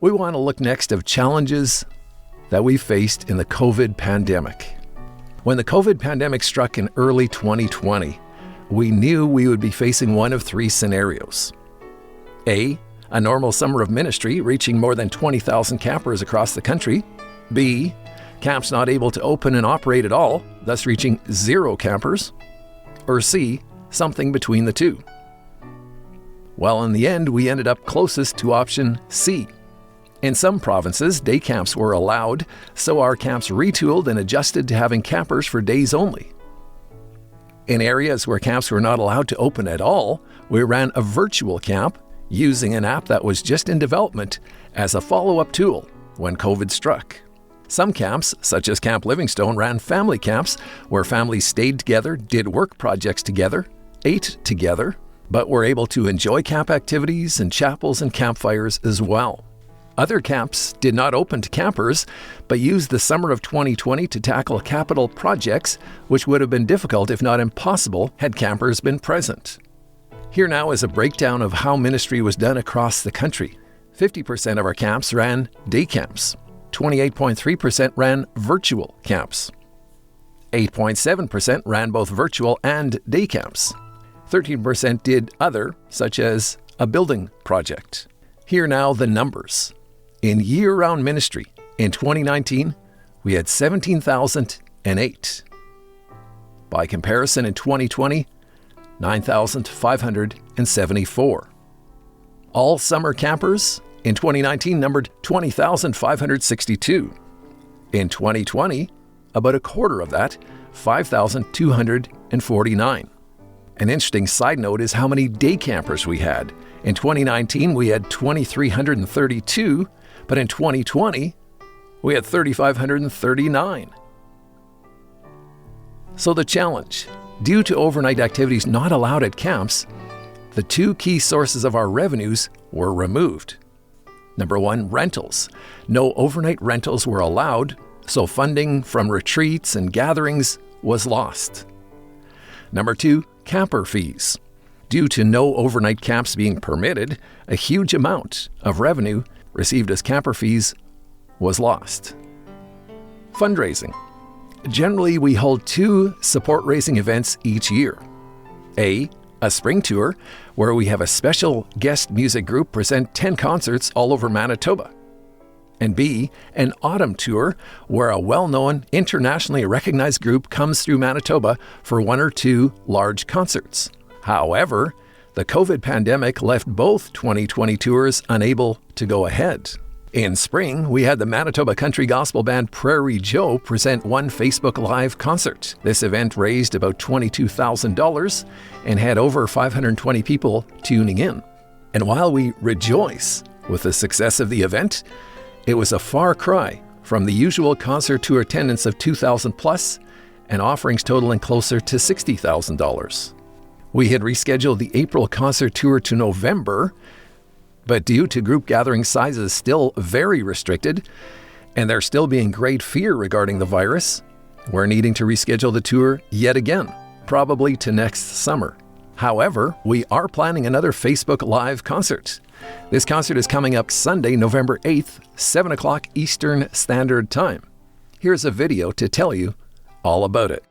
We want to look next at challenges that we faced in the COVID pandemic. When the COVID pandemic struck in early 2020, we knew we would be facing one of three scenarios. A normal summer of ministry reaching more than 20,000 campers across the country. B, camps not able to open and operate at all, thus reaching 0 campers. Or C, something between the two. Well, in the end, we ended up closest to option C. In some provinces, day camps were allowed, so our camps retooled and adjusted to having campers for days only. In areas where camps were not allowed to open at all, we ran a virtual camp using an app that was just in development as a follow-up tool when COVID struck. Some camps, such as Camp Livingstone, ran family camps where families stayed together, did work projects together, ate together, but were able to enjoy camp activities and chapels and campfires as well. Other camps did not open to campers, but used the summer of 2020 to tackle capital projects, which would have been difficult, if not impossible, had campers been present. Here now is a breakdown of how ministry was done across the country. 50% of our camps ran day camps. 28.3% ran virtual camps. 8.7% ran both virtual and day camps. 13% did other, such as a building project. Here now the numbers. In year-round ministry, in 2019, we had 17,008. By comparison, in 2020, 9,574. All summer campers in 2019 numbered 20,562. In 2020, about a quarter of that, 5,249. An interesting side note is how many day campers we had. In 2019, we had 2,332, but in 2020, we had 3,539. So the challenge, due to overnight activities not allowed at camps, the two key sources of our revenues were removed. Number one, rentals. No overnight rentals were allowed, so funding from retreats and gatherings was lost. Number two, camper fees. Due to no overnight camps being permitted, a huge amount of revenue received as camper fees was lost. Fundraising. Generally, we hold 2 support-raising events each year. A spring tour, where we have a special guest music group present 10 concerts all over Manitoba. And B, an autumn tour, where a well-known, internationally recognized group comes through Manitoba for 1 or 2 large concerts. However, the COVID pandemic left both 2020 tours unable to go ahead. In spring, we had the Manitoba country gospel band Prairie Joe present one Facebook Live concert. This event raised about $22,000 and had over 520 people tuning in. And while we rejoice with the success of the event, it was a far cry from the usual concert tour attendance of 2,000 plus and offerings totaling closer to $60,000. We had rescheduled the April concert tour to November, but due to group gathering sizes still very restricted, and there still being great fear regarding the virus, we're needing to reschedule the tour yet again, probably to next summer. However, we are planning another Facebook Live concert. This concert is coming up Sunday, November 8th, 7 o'clock Eastern Standard Time. Here's a video to tell you all about it.